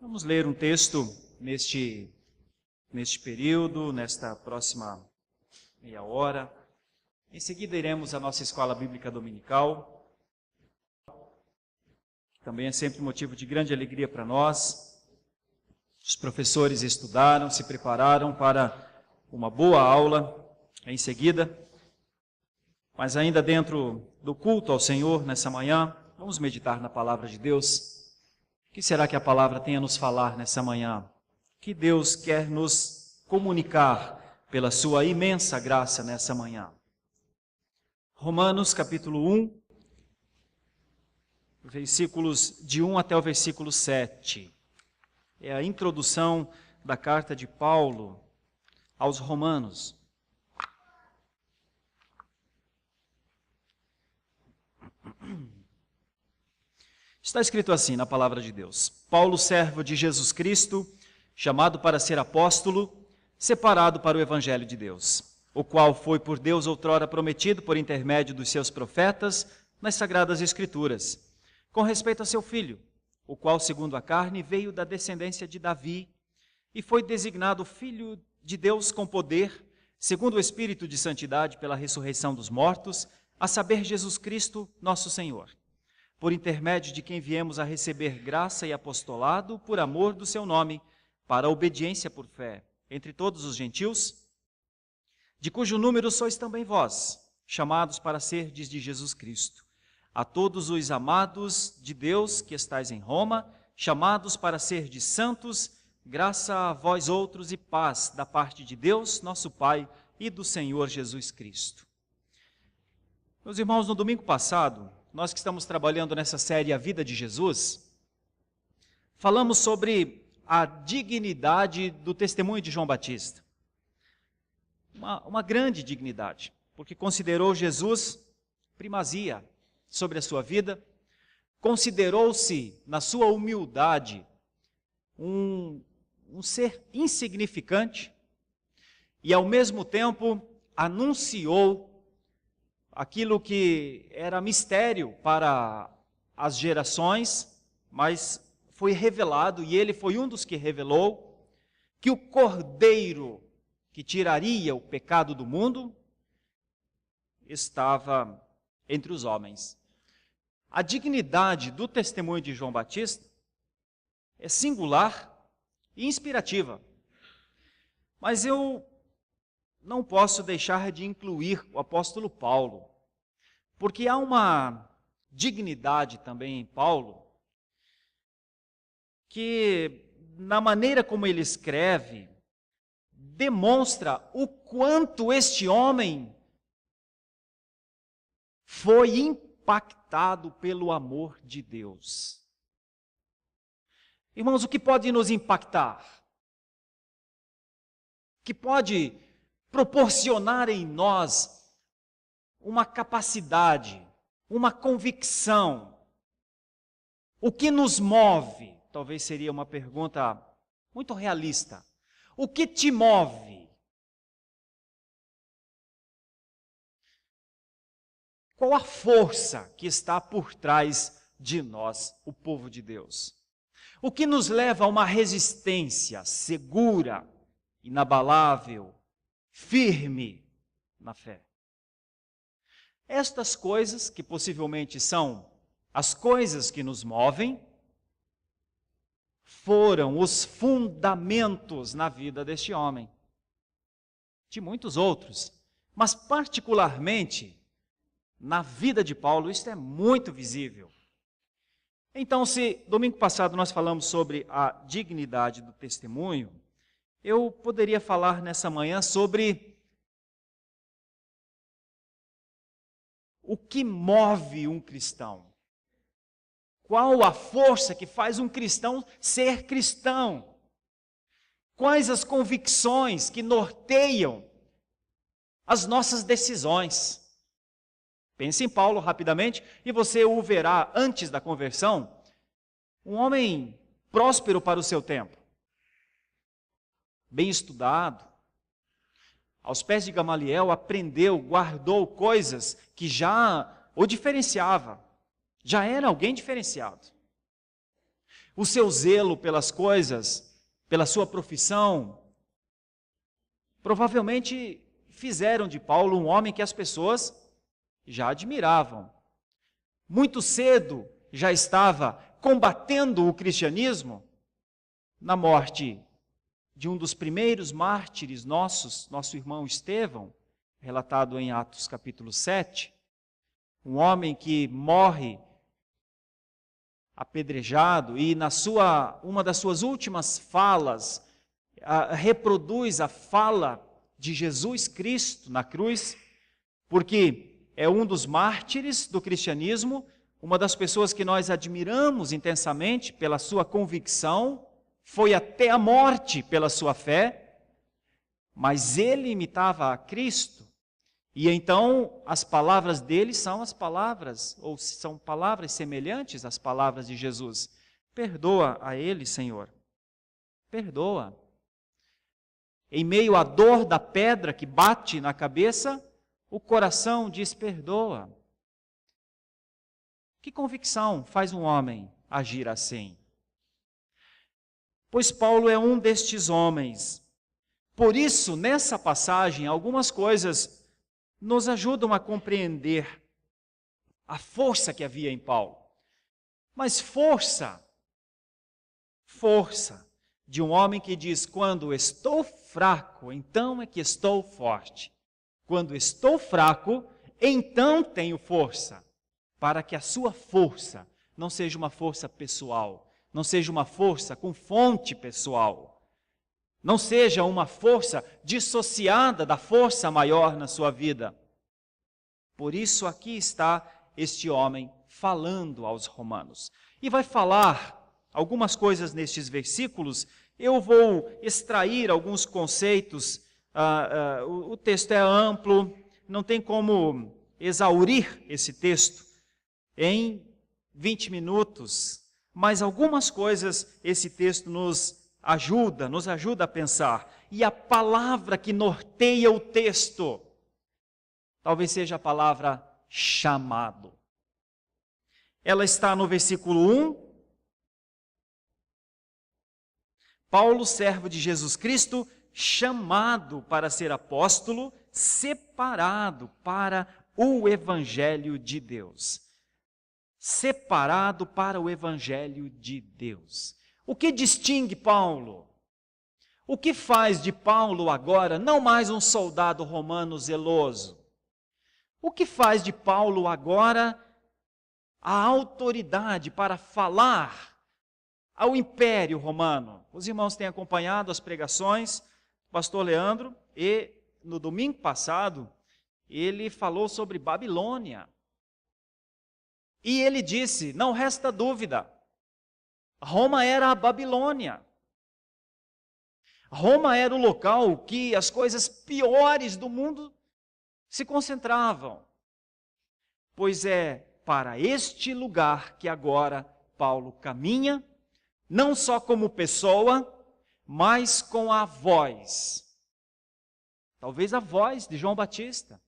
Vamos ler um texto neste período, nesta próxima meia hora. Em seguida iremos à nossa escola bíblica dominical, que também é sempre motivo de grande alegria para nós. Os professores estudaram, se prepararam para uma boa aula em seguida. Mas ainda dentro do culto ao Senhor nessa manhã, vamos meditar na palavra de Deus. O que será que a palavra tem a nos falar nessa manhã? O que Deus quer nos comunicar pela sua imensa graça nessa manhã? Romanos capítulo 1, versículos de 1 até o versículo 7. É a introdução da carta de Paulo aos Romanos. Está escrito assim na palavra de Deus: Paulo, servo de Jesus Cristo, chamado para ser apóstolo, separado para o evangelho de Deus, o qual foi por Deus outrora prometido por intermédio dos seus profetas nas sagradas escrituras, com respeito a seu filho, o qual, segundo a carne, veio da descendência de Davi e foi designado filho de Deus com poder, segundo o Espírito de santidade pela ressurreição dos mortos, a saber, Jesus Cristo, nosso Senhor, por intermédio de quem viemos a receber graça e apostolado por amor do seu nome, para a obediência por fé entre todos os gentios, de cujo número sois também vós, chamados para serdes de Jesus Cristo. A todos os amados de Deus que estais em Roma, chamados para serdes santos, graça a vós outros e paz da parte de Deus, nosso Pai, e do Senhor Jesus Cristo. Meus irmãos, no domingo passado, nós que estamos trabalhando nessa série A Vida de Jesus, falamos sobre a dignidade do testemunho de João Batista. Uma grande dignidade, porque considerou Jesus primazia sobre a sua vida, considerou-se, na sua humildade, um ser insignificante e, ao mesmo tempo, anunciou aquilo que era mistério para as gerações, mas foi revelado, e ele foi um dos que revelou, que o Cordeiro que tiraria o pecado do mundo estava entre os homens. A dignidade do testemunho de João Batista é singular e inspirativa, mas eu não posso deixar de incluir o apóstolo Paulo, porque há uma dignidade também em Paulo, que na maneira como ele escreve, demonstra o quanto este homem foi impactado pelo amor de Deus. Irmãos, o que pode nos impactar? O que pode proporcionar em nós uma capacidade, uma convicção? O que nos move? Talvez seria uma pergunta muito realista. O que te move? Qual a força que está por trás de nós, o povo de Deus? O que nos leva a uma resistência segura, inabalável, firme na fé? Estas coisas, que possivelmente são as coisas que nos movem, foram os fundamentos na vida deste homem, de muitos outros, mas particularmente na vida de Paulo, isto é muito visível. Então, se domingo passado nós falamos sobre a dignidade do testemunho, eu poderia falar nessa manhã sobre o que move um cristão. Qual a força que faz um cristão ser cristão? Quais as convicções que norteiam as nossas decisões? Pense em Paulo rapidamente e você o verá antes da conversão, um homem próspero para o seu tempo, bem estudado, aos pés de Gamaliel, aprendeu, guardou coisas que já o diferenciava. Já era alguém diferenciado. o seu zelo pelas coisas, pela sua profissão, provavelmente fizeram de Paulo um homem que as pessoas já admiravam. Muito cedo já estava combatendo o cristianismo. Na morte de um dos primeiros mártires nossos, nosso irmão Estevão, relatado em Atos capítulo 7, um homem que morre apedrejado e uma das suas últimas falas reproduz a fala de Jesus Cristo na cruz, porque é um dos mártires do cristianismo, uma das pessoas que nós admiramos intensamente pela sua convicção, foi até a morte pela sua fé, mas ele imitava a Cristo, e então as palavras dele são as palavras, ou são palavras semelhantes às palavras de Jesus. Perdoa a ele, Senhor, perdoa. Em meio à dor da pedra que bate na cabeça, o coração diz perdoa. Que convicção faz um homem agir assim? Pois Paulo é um destes homens. Por isso, nessa passagem, algumas coisas nos ajudam a compreender a força que havia em Paulo. Mas força de um homem que diz, quando estou fraco, então é que estou forte. Quando estou fraco, então tenho força. Para que a sua força não seja uma força pessoal, não seja uma força com fonte pessoal, não seja uma força dissociada da força maior na sua vida. Por isso aqui está este homem falando aos romanos. E vai falar algumas coisas nestes versículos. Eu vou extrair alguns conceitos. O texto é amplo, não tem como exaurir esse texto em 20 minutos, mas algumas coisas esse texto nos ajuda a pensar. E a palavra que norteia o texto, talvez seja a palavra chamado. Ela está no versículo 1. Paulo, servo de Jesus Cristo, chamado para ser apóstolo, separado para o Evangelho de Deus. Separado para o Evangelho de Deus. O que distingue Paulo? O que faz de Paulo agora não mais um soldado romano zeloso? O que faz de Paulo agora a autoridade para falar ao Império Romano? Os irmãos têm acompanhado as pregações do pastor Leandro e no domingo passado ele falou sobre Babilônia. E ele disse, não resta dúvida, Roma era a Babilônia. Roma era o local que as coisas piores do mundo se concentravam. Pois é para este lugar que agora Paulo caminha, não só como pessoa, mas com a voz. Talvez a voz de João Batista.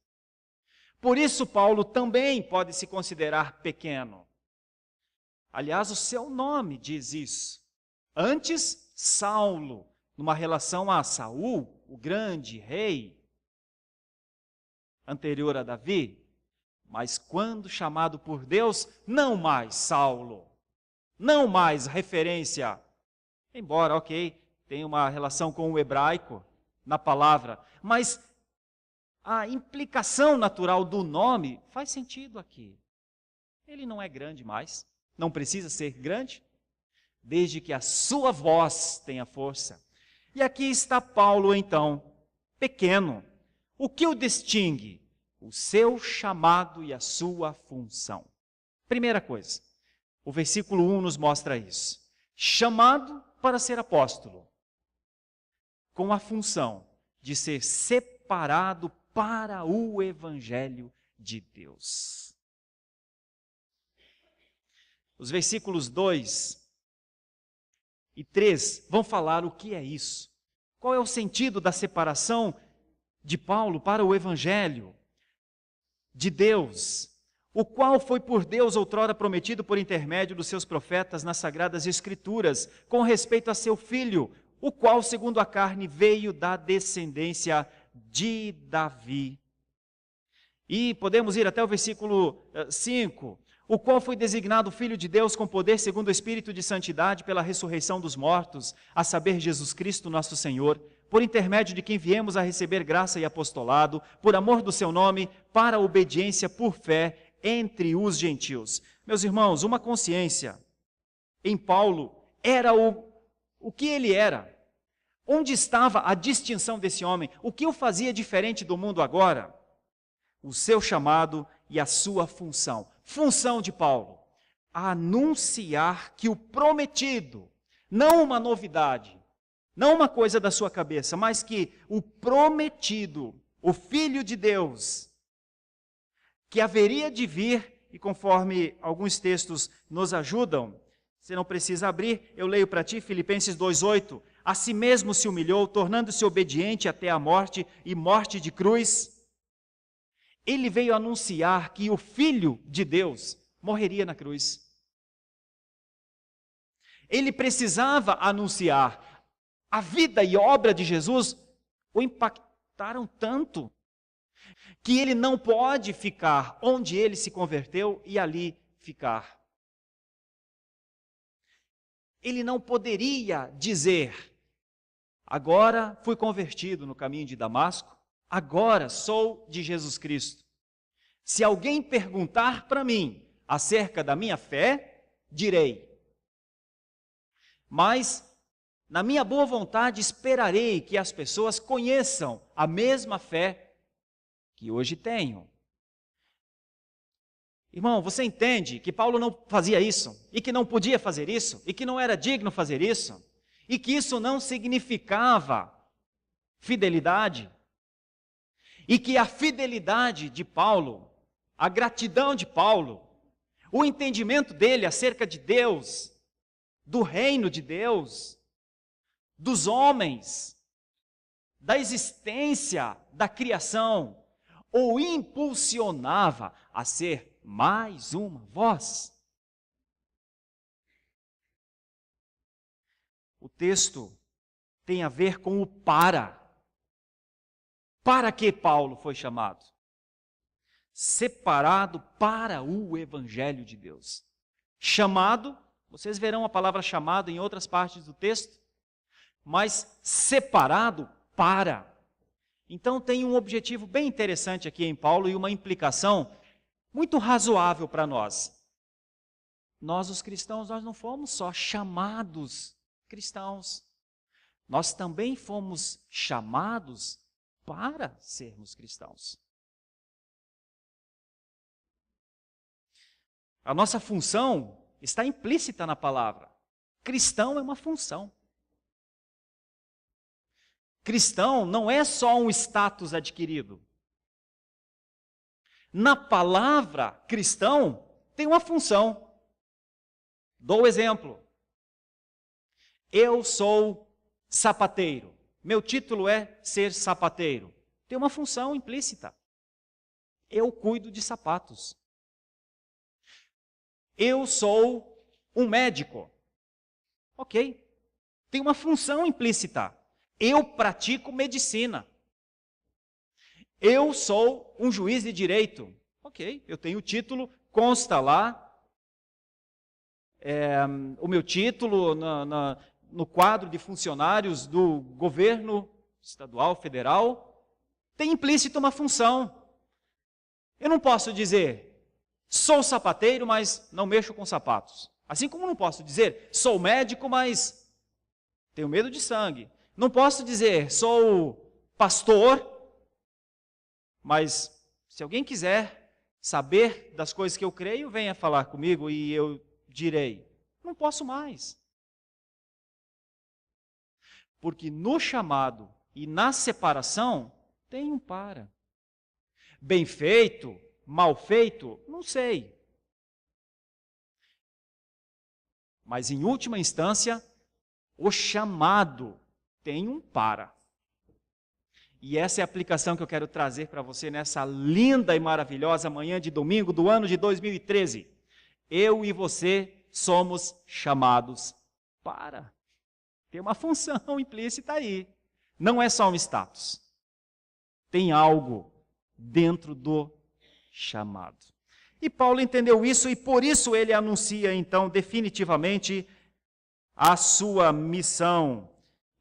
Por isso, Paulo também pode se considerar pequeno. Aliás, o seu nome diz isso. Antes, Saulo, numa relação a Saul, o grande rei, anterior a Davi. Mas quando chamado por Deus, não mais Saulo. Não mais referência. Embora, ok, tenha uma relação com o hebraico na palavra, mas a implicação natural do nome faz sentido aqui. Ele não é grande mais, não precisa ser grande, desde que a sua voz tenha força. E aqui está Paulo, então, pequeno. O que o distingue? O seu chamado e a sua função. Primeira coisa, o versículo 1 nos mostra isso. Chamado para ser apóstolo, com a função de ser separado para o Evangelho de Deus. Os versículos 2 e 3 vão falar o que é isso. Qual é o sentido da separação de Paulo para o Evangelho de Deus? o qual foi por Deus outrora prometido por intermédio dos seus profetas nas sagradas Escrituras, com respeito a seu filho, o qual, segundo a carne, veio da descendência de Davi. E podemos ir até o versículo 5, o qual foi designado Filho de Deus com poder segundo o Espírito de Santidade pela ressurreição dos mortos, a saber, Jesus Cristo nosso Senhor, por intermédio de quem viemos a receber graça e apostolado, por amor do seu nome, para a obediência por fé entre os gentios. Meus irmãos, uma consciência em Paulo era o que ele era. Onde estava a distinção desse homem? O que o fazia diferente do mundo agora? O seu chamado e a sua função. Função de Paulo: anunciar que o prometido, não uma novidade, não uma coisa da sua cabeça, mas que o prometido, o Filho de Deus, que haveria de vir, e conforme alguns textos nos ajudam, você não precisa abrir, eu leio para ti, Filipenses 2,8, a si mesmo se humilhou, tornando-se obediente até a morte, e morte de cruz. Ele veio anunciar que o Filho de Deus morreria na cruz. Ele precisava anunciar. A vida e obra de Jesus o impactaram tanto que ele não pode ficar onde ele se converteu e ali ficar. Ele não poderia dizer: agora fui convertido no caminho de Damasco, agora sou de Jesus Cristo. Se alguém perguntar para mim acerca da minha fé, direi. Mas, na minha boa vontade, esperarei que as pessoas conheçam a mesma fé que hoje tenho. Irmão, você entende que Paulo não fazia isso, e que não podia fazer isso, e que não era digno fazer isso, e que isso não significava fidelidade, e que a fidelidade de Paulo, a gratidão de Paulo, o entendimento dele acerca de Deus, do reino de Deus, dos homens, da existência, da criação, o impulsionava a ser mais uma voz. O texto tem a ver com o para. Para que Paulo foi chamado? Separado para o Evangelho de Deus. Chamado, vocês verão a palavra chamado em outras partes do texto, mas separado para. Então tem um objetivo bem interessante aqui em Paulo e uma implicação muito razoável para nós. Nós, os cristãos, nós não fomos só chamados cristãos. Nós também fomos chamados para sermos cristãos. A nossa função está implícita na palavra. Cristão é uma função. Cristão não é só um status adquirido. Na palavra cristão tem uma função. Dou o exemplo. Eu sou sapateiro. Meu título é ser sapateiro. Tem uma função implícita. Eu cuido de sapatos. Eu sou um médico. Ok. Tem uma função implícita. Eu pratico medicina. Eu sou um juiz de direito. Ok, eu tenho o título, consta lá, o meu título no quadro de funcionários do governo estadual, federal, tem implícito uma função. Eu não posso dizer, sou sapateiro, mas não mexo com sapatos. Assim como não posso dizer, sou médico, mas tenho medo de sangue. Não posso dizer, sou pastor, mas se alguém quiser saber das coisas que eu creio, venha falar comigo e eu direi. Não posso mais. Porque no chamado e na separação, tem um para. Bem feito, mal feito, não sei. Mas em última instância, o chamado tem um para. E essa é a aplicação que eu quero trazer para você nessa linda e maravilhosa manhã de domingo do ano de 2013. Eu e você somos chamados para. Tem uma função implícita aí. Não é só um status. Tem algo dentro do chamado. E Paulo entendeu isso e por isso ele anuncia então definitivamente a sua missão.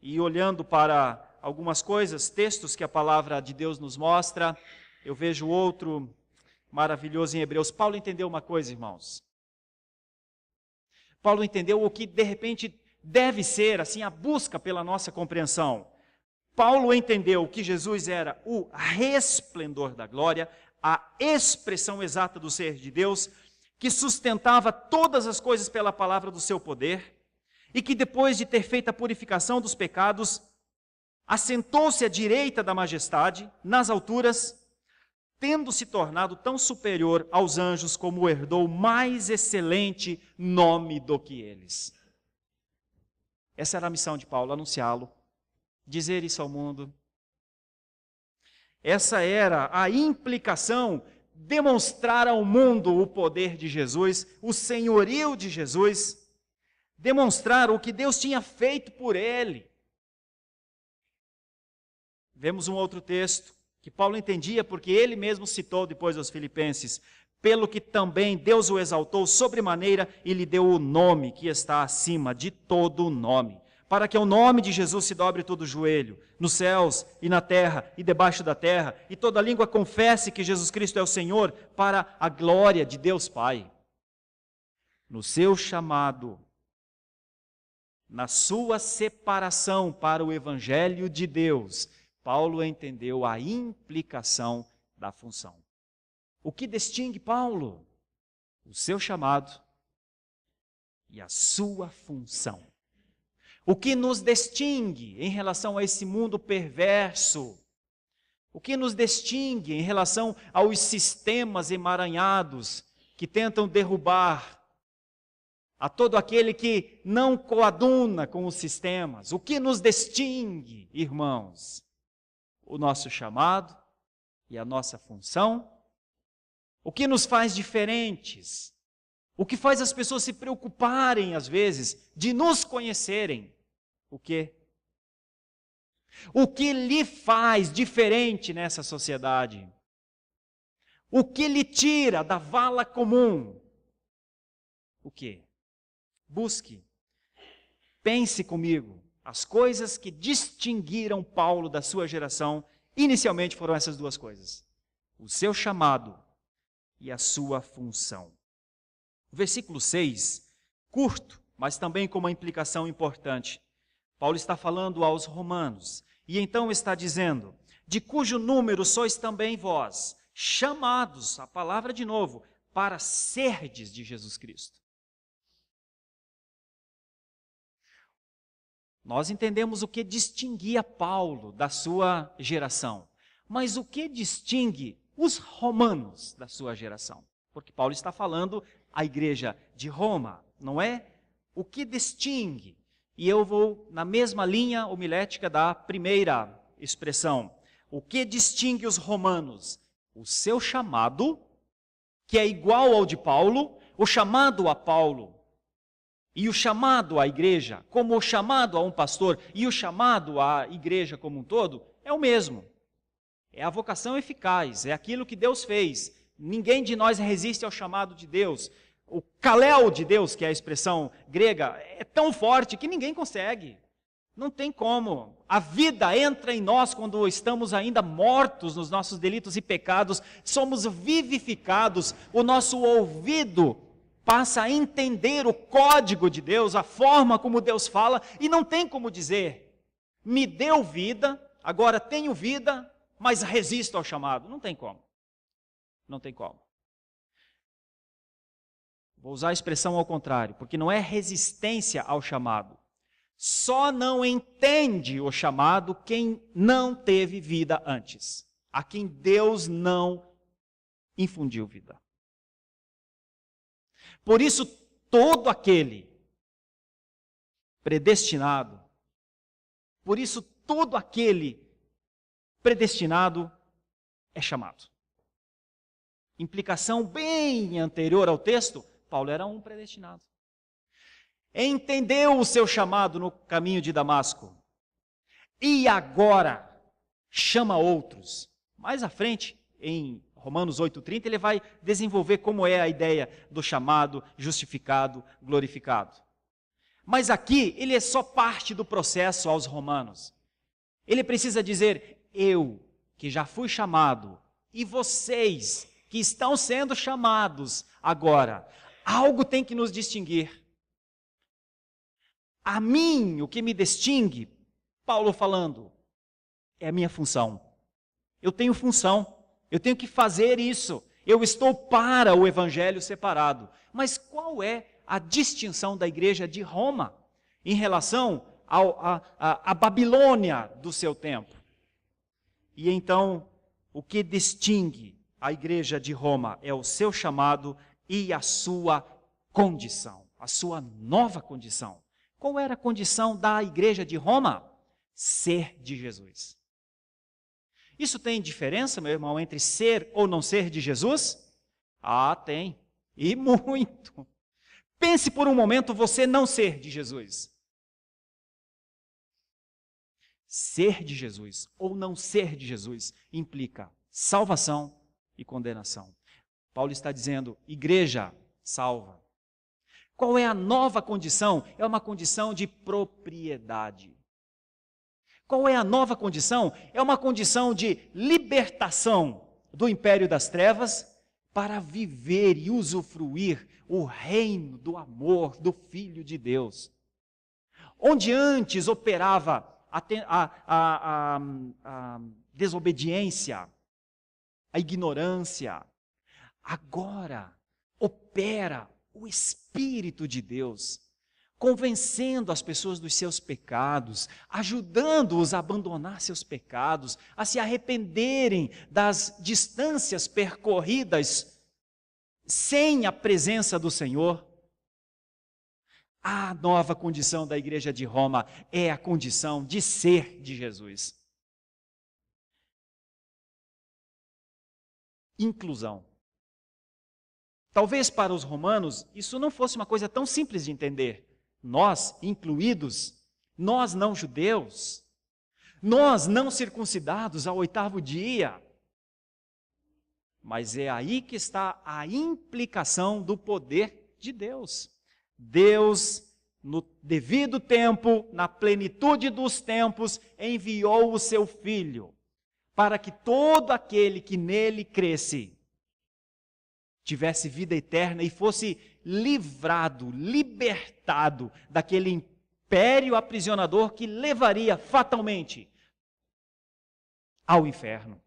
E olhando para algumas coisas, textos que a palavra de Deus nos mostra, eu vejo outro maravilhoso em Hebreus. Paulo entendeu uma coisa, irmãos. Paulo entendeu o que de repente deve ser assim a busca pela nossa compreensão. Paulo entendeu que Jesus era o resplendor da glória, a expressão exata do ser de Deus, que sustentava todas as coisas pela palavra do seu poder, e que depois de ter feito a purificação dos pecados, assentou-se à direita da majestade, nas alturas, tendo se tornado tão superior aos anjos como herdou mais excelente nome do que eles. Essa era a missão de Paulo, anunciá-lo, dizer isso ao mundo. Essa era a implicação, demonstrar ao mundo o poder de Jesus, o senhorio de Jesus, demonstrar o que Deus tinha feito por ele. Vemos um outro texto que Paulo entendia, porque ele mesmo citou depois aos Filipenses, pelo que também Deus o exaltou sobremaneira e lhe deu o nome que está acima de todo o nome, para que ao nome de Jesus se dobre todo o joelho, nos céus e na terra e debaixo da terra, e toda língua confesse que Jesus Cristo é o Senhor, para a glória de Deus Pai. No seu chamado, na sua separação para o Evangelho de Deus, Paulo entendeu a implicação da função. O que distingue Paulo? O seu chamado e a sua função. O que nos distingue em relação a esse mundo perverso? O que nos distingue em relação aos sistemas emaranhados que tentam derrubar a todo aquele que não coaduna com os sistemas? O que nos distingue, irmãos? O nosso chamado e a nossa função. O que nos faz diferentes? O que faz as pessoas se preocuparem, às vezes, de nos conhecerem? O quê? O que lhe faz diferente nessa sociedade? O que lhe tira da vala comum? O quê? Busque, pense comigo. As coisas que distinguiram Paulo da sua geração, inicialmente foram essas duas coisas: o seu chamado e a sua função. O versículo 6, curto, mas também com uma implicação importante. Paulo está falando aos romanos, e então está dizendo, de cujo número sois também vós, chamados, a palavra de novo, para serdes de Jesus Cristo. Nós entendemos o que distinguia Paulo da sua geração, mas o que distingue os romanos da sua geração? Porque Paulo está falando à igreja de Roma, não é? O que distingue? E eu vou na mesma linha homilética da primeira expressão. O que distingue os romanos? O seu chamado, que é igual ao de Paulo, o chamado a Paulo, e o chamado à igreja, como o chamado a um pastor, e o chamado à igreja como um todo, é o mesmo. É a vocação eficaz, é aquilo que Deus fez. Ninguém de nós resiste ao chamado de Deus. O kaleo de Deus, que é a expressão grega, é tão forte que ninguém consegue. Não tem como. A vida entra em nós quando estamos ainda mortos nos nossos delitos e pecados, somos vivificados, o nosso ouvido passa a entender o código de Deus, a forma como Deus fala, e não tem como dizer, me deu vida, agora tenho vida, mas resisto ao chamado. Não tem como. Não tem como. Vou usar a expressão ao contrário, porque não é resistência ao chamado. Só não entende o chamado quem não teve vida antes, a quem Deus não infundiu vida. Por isso, todo aquele predestinado, por isso todo aquele predestinado é chamado. Implicação bem anterior ao texto, Paulo era um predestinado. Entendeu o seu chamado no caminho de Damasco. E agora chama outros. Mais à frente, em Romanos 8,30, ele vai desenvolver como é a ideia do chamado, justificado, glorificado. Mas aqui, ele é só parte do processo aos romanos. Ele precisa dizer, eu, que já fui chamado, e vocês, que estão sendo chamados agora, algo tem que nos distinguir. A mim, o que me distingue, Paulo falando, é a minha função. Eu tenho função, eu tenho que fazer isso. Eu estou para o evangelho separado. Mas qual é a distinção da igreja de Roma em relação à Babilônia do seu tempo? E então, o que distingue a igreja de Roma é o seu chamado e a sua condição, a sua nova condição. Qual era a condição da igreja de Roma? Ser de Jesus. Isso tem diferença, meu irmão, entre ser ou não ser de Jesus? Ah, tem. E muito. Pense por um momento você não ser de Jesus. Ser de Jesus ou não ser de Jesus implica salvação e condenação. Paulo está dizendo, igreja salva. Qual é a nova condição? É uma condição de propriedade. Qual é a nova condição? É uma condição de libertação do império das trevas para viver e usufruir o reino do amor do Filho de Deus. Onde antes operava a desobediência, a ignorância, agora opera o Espírito de Deus, convencendo as pessoas dos seus pecados, ajudando-os a abandonar seus pecados, a se arrependerem das distâncias percorridas sem a presença do Senhor. A nova condição da igreja de Roma é a condição de ser de Jesus. Inclusão. Talvez para os romanos isso não fosse uma coisa tão simples de entender. Nós, incluídos, nós não judeus, nós não circuncidados ao 8º dia. Mas é aí que está a implicação do poder de Deus. Deus, no devido tempo, na plenitude dos tempos, enviou o seu Filho, para que todo aquele que nele cresce, tivesse vida eterna e fosse livrado, libertado daquele império aprisionador que levaria fatalmente ao inferno.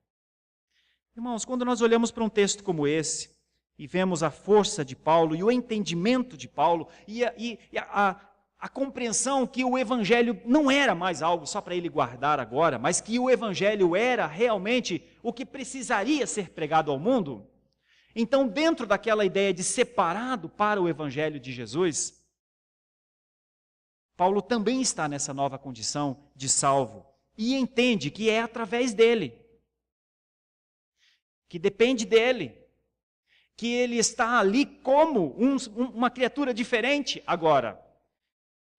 Irmãos, quando nós olhamos para um texto como esse e vemos a força de Paulo e o entendimento de Paulo e a compreensão que o evangelho não era mais algo só para ele guardar agora, mas que o evangelho era realmente o que precisaria ser pregado ao mundo, então, dentro daquela ideia de separado para o evangelho de Jesus, Paulo também está nessa nova condição de salvo e entende que é através dele, que depende dele, que ele está ali como uma criatura diferente agora.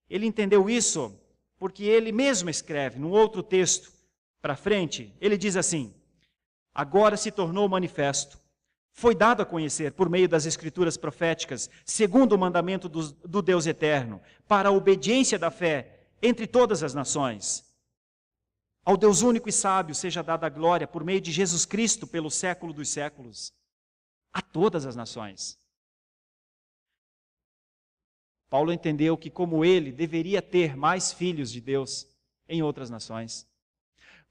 Ele entendeu isso porque ele mesmo escreve num outro texto para frente, ele diz assim: agora se tornou manifesto, foi dado a conhecer por meio das escrituras proféticas, segundo o mandamento do Deus eterno, para a obediência da fé entre todas as nações. Ao Deus único e sábio seja dada a glória por meio de Jesus Cristo pelo século dos séculos, a todas as nações. Paulo entendeu que, como ele, deveria ter mais filhos de Deus em outras nações.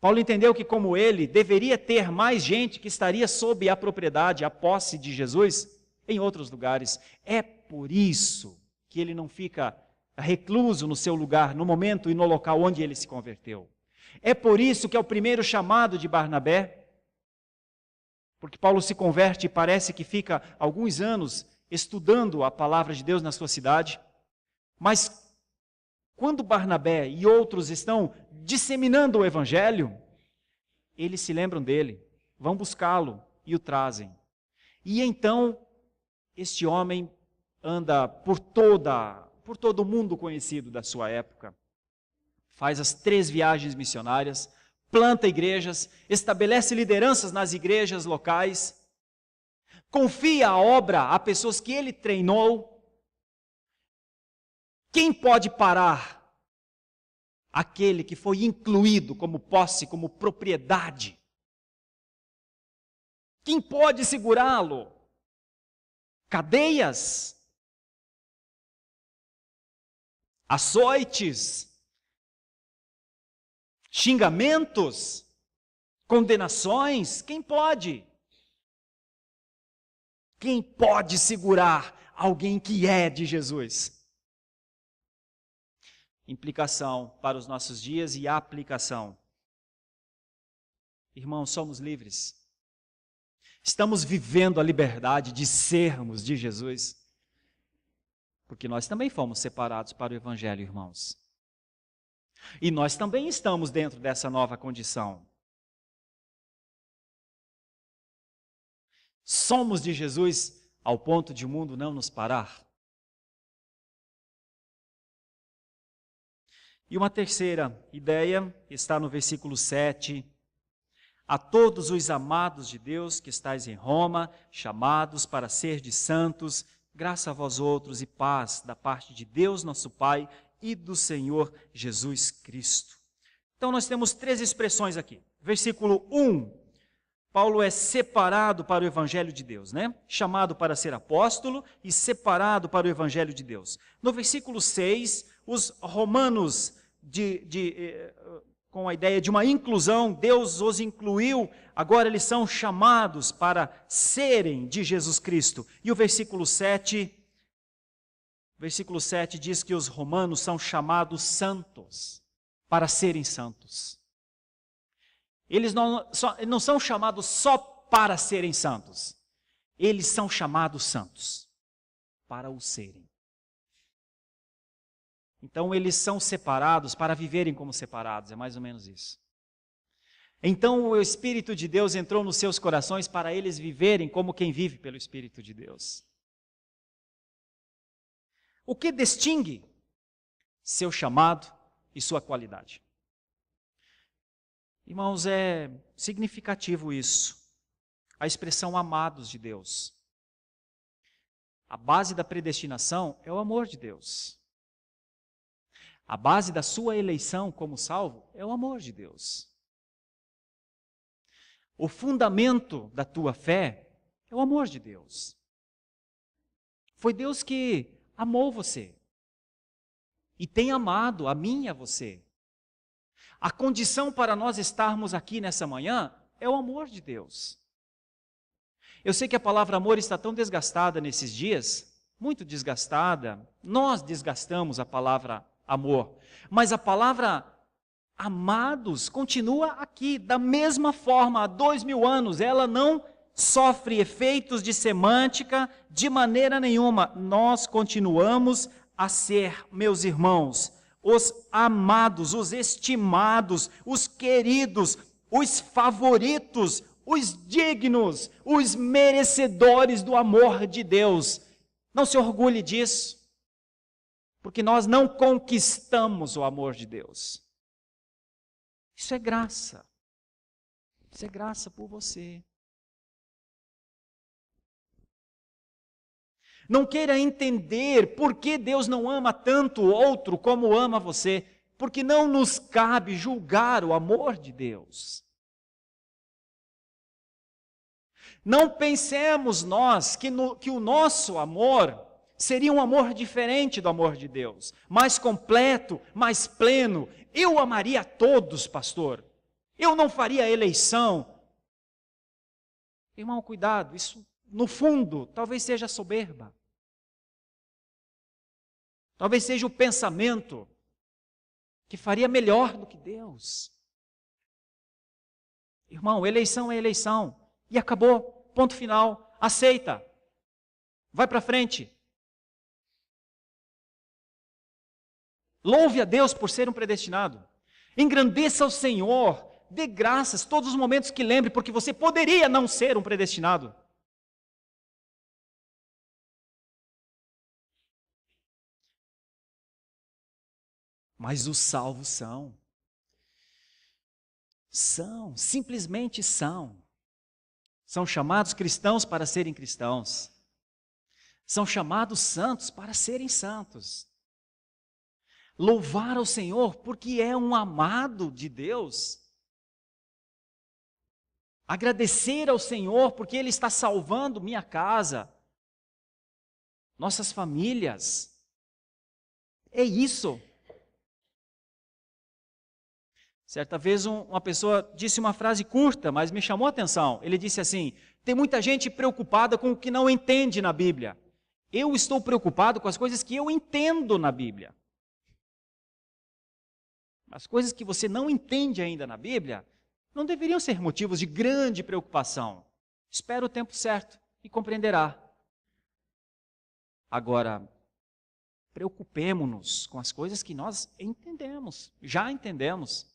Paulo entendeu que, como ele, deveria ter mais gente que estaria sob a propriedade, a posse de Jesus em outros lugares. É por isso que ele não fica recluso no seu lugar, no momento e no local onde ele se converteu. É por isso que é o primeiro chamado de Barnabé, porque Paulo se converte e parece que fica alguns anos estudando a palavra de Deus na sua cidade, mas quando Barnabé e outros estão disseminando o evangelho, eles se lembram dele, vão buscá-lo e o trazem. E então, este homem anda por todo o mundo conhecido da sua época, faz as 3 viagens missionárias, planta igrejas, estabelece lideranças nas igrejas locais, confia a obra a pessoas que ele treinou. Quem pode parar aquele que foi incluído como posse, como propriedade? Quem pode segurá-lo? Cadeias? Açoites? Xingamentos? Condenações? Quem pode? Quem pode segurar alguém que é de Jesus? Implicação para os nossos dias e aplicação. Irmãos, somos livres. Estamos vivendo a liberdade de sermos de Jesus, porque nós também fomos separados para o Evangelho, irmãos. E nós também estamos dentro dessa nova condição. Somos de Jesus ao ponto de o mundo não nos parar. E uma terceira ideia está no versículo 7. A todos os amados de Deus que estáis em Roma, chamados para ser de santos, graça a vós outros e paz da parte de Deus nosso Pai e do Senhor Jesus Cristo. Então nós temos 3 expressões aqui. Versículo 1, Paulo é separado para o Evangelho de Deus, né? Chamado para ser apóstolo e separado para o Evangelho de Deus. No versículo 6, os romanos, com a ideia de uma inclusão, Deus os incluiu, agora eles são chamados para serem de Jesus Cristo. E o versículo 7 diz que os romanos são chamados santos, para serem santos. Eles não são chamados só para serem santos, eles são chamados santos, para o serem. Então eles são separados para viverem como separados, é mais ou menos isso. Então o Espírito de Deus entrou nos seus corações para eles viverem como quem vive pelo Espírito de Deus. O que distingue seu chamado e sua qualidade? Irmãos, é significativo isso, a expressão amados de Deus. A base da predestinação é o amor de Deus. A base da sua eleição como salvo é o amor de Deus. O fundamento da tua fé é o amor de Deus. Foi Deus que amou você e tem amado a mim e a você. A condição para nós estarmos aqui nessa manhã é o amor de Deus. Eu sei que a palavra amor está tão desgastada nesses dias, muito desgastada. Nós desgastamos a palavra amor, mas a palavra amados continua aqui, da mesma forma, há 2000 anos, ela não sofre efeitos de semântica de maneira nenhuma. Nós continuamos a ser, meus irmãos, os amados, os estimados, os queridos, os favoritos, os dignos, os merecedores do amor de Deus. Não se orgulhe disso. Porque nós não conquistamos o amor de Deus. Isso é graça. Isso é graça por você. Não queira entender por que Deus não ama tanto o outro como ama você, porque não nos cabe julgar o amor de Deus. Não pensemos nós que o nosso amor seria um amor diferente do amor de Deus, mais completo, mais pleno. Eu amaria a todos, pastor. Eu não faria eleição. Irmão, cuidado, isso no fundo talvez seja soberba. Talvez seja o pensamento que faria melhor do que Deus. Irmão, eleição é eleição. E acabou, ponto final. Aceita. Vai para frente. Louve a Deus por ser um predestinado. Engrandeça o Senhor dê graças todos os momentos que lembre, porque você poderia não ser um predestinado. Mas os salvos simplesmente são. São chamados cristãos para serem cristãos. São chamados santos para serem santos. Louvar ao Senhor porque é um amado de Deus. Agradecer ao Senhor porque Ele está salvando minha casa, nossas famílias. É isso. Certa vez uma pessoa disse uma frase curta, mas me chamou a atenção. Ele disse assim: tem muita gente preocupada com o que não entende na Bíblia. Eu estou preocupado com as coisas que eu entendo na Bíblia. As coisas que você não entende ainda na Bíblia não deveriam ser motivos de grande preocupação. Espera o tempo certo e compreenderá. Agora, preocupemo-nos com as coisas que nós entendemos, já entendemos.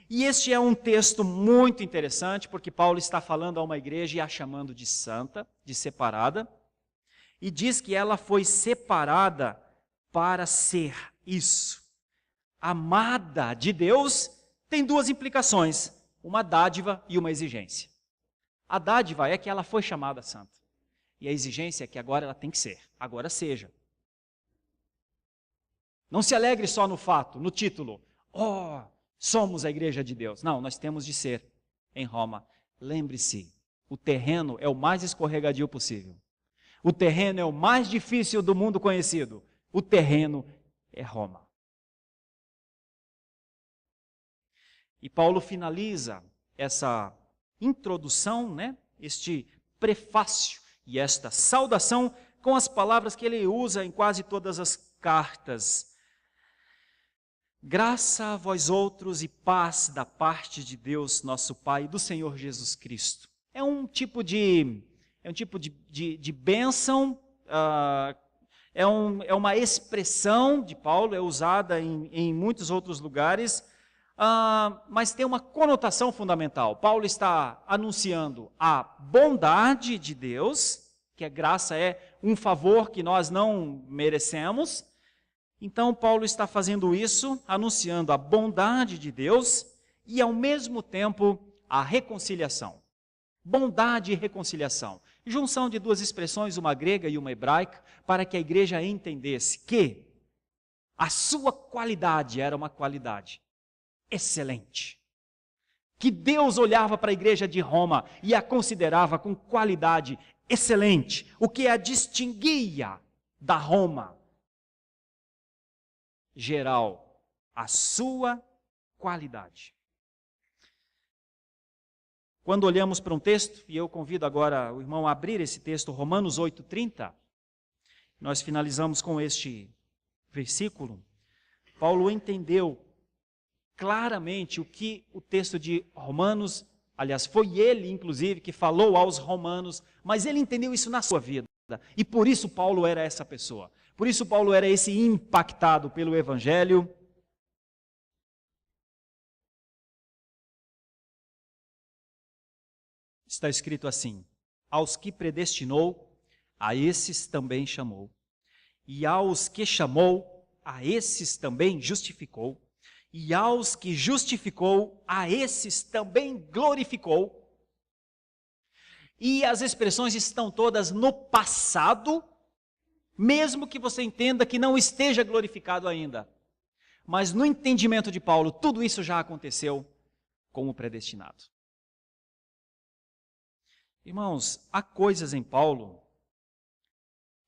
E este é um texto muito interessante, porque Paulo está falando a uma igreja e a chamando de santa, de separada, e diz que ela foi separada para ser isso. Amada de Deus tem duas implicações, uma dádiva e uma exigência. A dádiva é que ela foi chamada santa, e a exigência é que agora ela tem que ser, agora seja. Não se alegre só no fato, no título, somos a igreja de Deus. Não, nós temos de ser em Roma. Lembre-se, o terreno é o mais escorregadio possível. O terreno é o mais difícil do mundo conhecido. O terreno é Roma. E Paulo finaliza essa introdução, este prefácio e esta saudação com as palavras que ele usa em quase todas as cartas. Graça a vós outros e paz da parte de Deus, nosso Pai, e do Senhor Jesus Cristo. É um tipo de bênção, é uma expressão de Paulo, é usada em muitos outros lugares, mas tem uma conotação fundamental. Paulo está anunciando a bondade de Deus, que a graça é um favor que nós não merecemos. Então, Paulo está fazendo isso, anunciando a bondade de Deus e, ao mesmo tempo, a reconciliação. Bondade e reconciliação. Junção de duas expressões, uma grega e uma hebraica, para que a igreja entendesse que a sua qualidade era uma qualidade excelente. Que Deus olhava para a igreja de Roma e a considerava com qualidade excelente, o que a distinguia da Roma geral, a sua qualidade. Quando olhamos para um texto, e eu convido agora o irmão a abrir esse texto, Romanos 8:30, nós finalizamos com este versículo. Paulo entendeu claramente o que o texto de Romanos, aliás, foi ele, inclusive, que falou aos romanos, mas ele entendeu isso na sua vida, e por isso Paulo era essa pessoa. Por isso Paulo era esse impactado pelo Evangelho. Está escrito assim: aos que predestinou, a esses também chamou. E aos que chamou, a esses também justificou. E aos que justificou, a esses também glorificou. E as expressões estão todas no passado, mesmo que você entenda que não esteja glorificado ainda. Mas no entendimento de Paulo, tudo isso já aconteceu como predestinado. Irmãos, há coisas em Paulo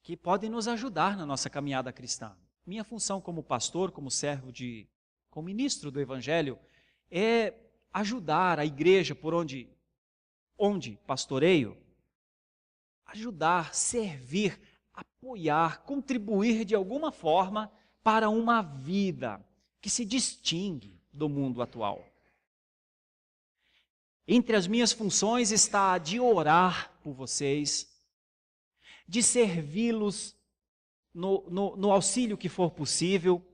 que podem nos ajudar na nossa caminhada cristã. Minha função como pastor, como como ministro do Evangelho, é ajudar a igreja por onde pastoreio, ajudar, servir, apoiar, contribuir de alguma forma para uma vida que se distingue do mundo atual. Entre as minhas funções está a de orar por vocês, de servi-los no auxílio que for possível,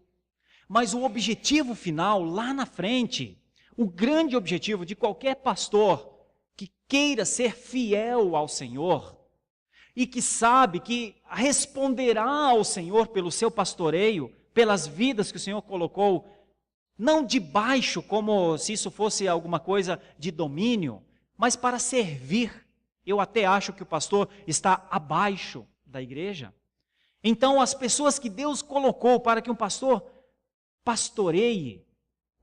mas o objetivo final, lá na frente, O grande objetivo de qualquer pastor que queira ser fiel ao Senhor e que sabe que responderá ao Senhor pelo seu pastoreio, pelas vidas que o Senhor colocou, não de baixo, como se isso fosse alguma coisa de domínio, mas para servir. Eu até acho que o pastor está abaixo da igreja. Então, as pessoas que Deus colocou para que um pastor pastoreie,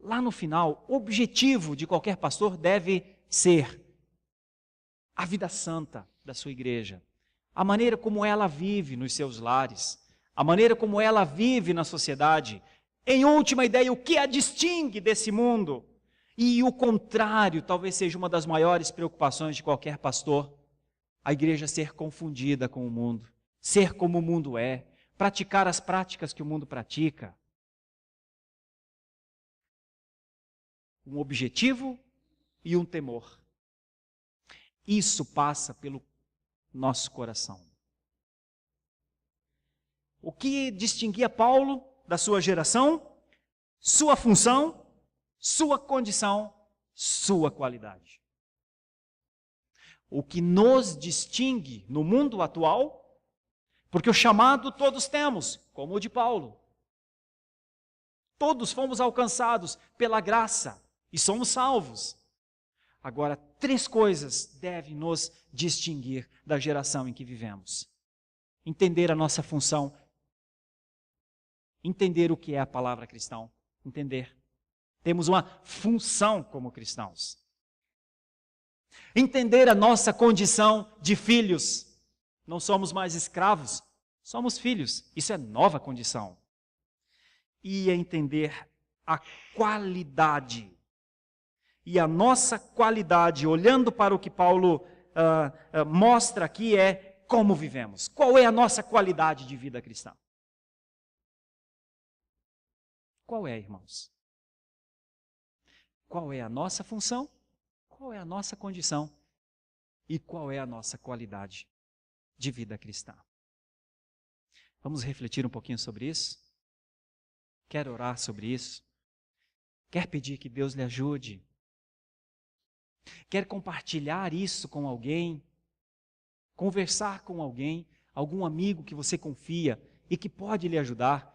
lá no final, o objetivo de qualquer pastor deve ser a vida santa da sua igreja, a maneira como ela vive nos seus lares, a maneira como ela vive na sociedade. Em última ideia, o que a distingue desse mundo? E o contrário, talvez seja uma das maiores preocupações de qualquer pastor, a igreja ser confundida com o mundo, ser como o mundo é, praticar as práticas que o mundo pratica. Um objetivo e um temor. Isso passa pelo nosso coração. O que distinguia Paulo da sua geração? Sua função, sua condição, sua qualidade. O que nos distingue no mundo atual, porque o chamado todos temos, como o de Paulo. Todos fomos alcançados pela graça e somos salvos. Agora, 3 coisas devem nos distinguir da geração em que vivemos. Entender a nossa função, entender o que é a palavra cristão, entender. Temos uma função como cristãos. Entender a nossa condição de filhos. Não somos mais escravos, somos filhos. Isso é nova condição. E entender a qualidade. E a nossa qualidade, olhando para o que Paulo mostra aqui, é como vivemos. Qual é a nossa qualidade de vida cristã? Qual é, irmãos? Qual é a nossa função? Qual é a nossa condição? E qual é a nossa qualidade de vida cristã? Vamos refletir um pouquinho sobre isso? Quer orar sobre isso? Quer pedir que Deus lhe ajude? Quer compartilhar isso com alguém? Conversar com alguém? Algum amigo que você confia e que pode lhe ajudar?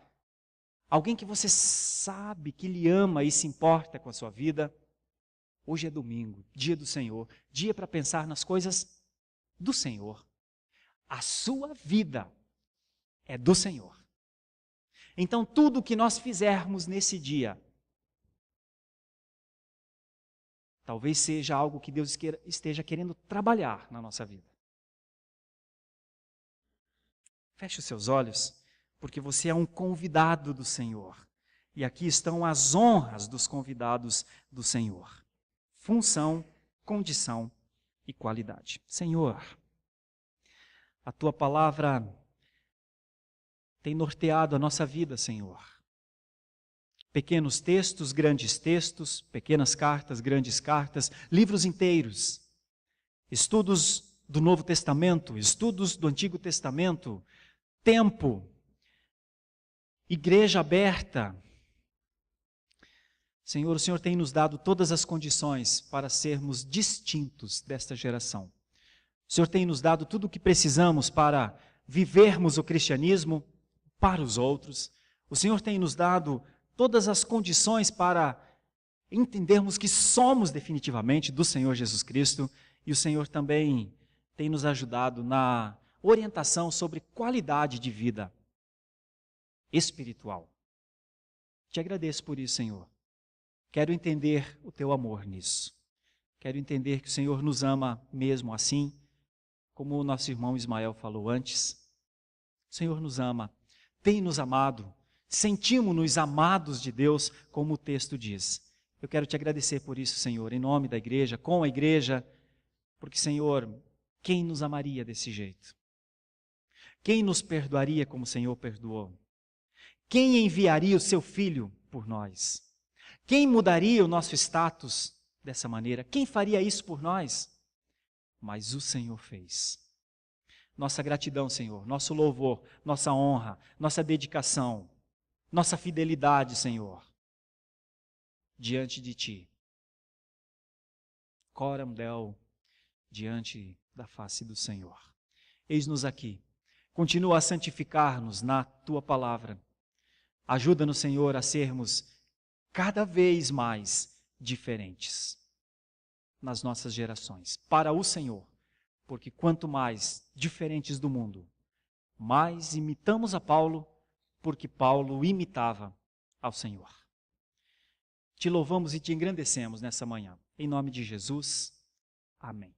Alguém que você sabe que lhe ama e se importa com a sua vida? Hoje é domingo, dia do Senhor, dia para pensar nas coisas do Senhor. A sua vida é do Senhor. Então, tudo o que nós fizermos nesse dia, talvez seja algo que Deus esteja querendo trabalhar na nossa vida. Feche os seus olhos, porque você é um convidado do Senhor. E aqui estão as honras dos convidados do Senhor. Função, condição e qualidade. Senhor, a Tua palavra tem norteado a nossa vida, Senhor. Pequenos textos, grandes textos, pequenas cartas, grandes cartas, livros inteiros, estudos do Novo Testamento, estudos do Antigo Testamento, tempo, igreja aberta. Senhor, o Senhor tem nos dado todas as condições para sermos distintos desta geração. O Senhor tem nos dado tudo o que precisamos para vivermos o cristianismo para os outros. O Senhor tem nos dado todas as condições para entendermos que somos definitivamente do Senhor Jesus Cristo, e o Senhor também tem nos ajudado na orientação sobre qualidade de vida espiritual. Te agradeço por isso, Senhor. Quero entender o Teu amor nisso. Quero entender que o Senhor nos ama mesmo assim, como o nosso irmão Ismael falou antes. O Senhor nos ama, tem nos amado, sentimos-nos amados de Deus, como o texto diz. Eu quero Te agradecer por isso, Senhor, em nome da igreja, com a igreja, porque, Senhor, quem nos amaria desse jeito? Quem nos perdoaria como o Senhor perdoou? Quem enviaria o Seu Filho por nós? Quem mudaria o nosso status dessa maneira? Quem faria isso por nós? Mas o Senhor fez. Nossa gratidão, Senhor, nosso louvor, nossa honra, nossa dedicação, nossa fidelidade, Senhor, diante de Ti. coram Deo diante da face do Senhor. Eis-nos aqui. Continua a santificar-nos na Tua palavra. Ajuda-nos, Senhor, a sermos cada vez mais diferentes nas nossas gerações, para o Senhor, porque quanto mais diferentes do mundo, mais imitamos a Paulo, porque Paulo imitava ao Senhor. Te louvamos e te engrandecemos nessa manhã. Em nome de Jesus, amém.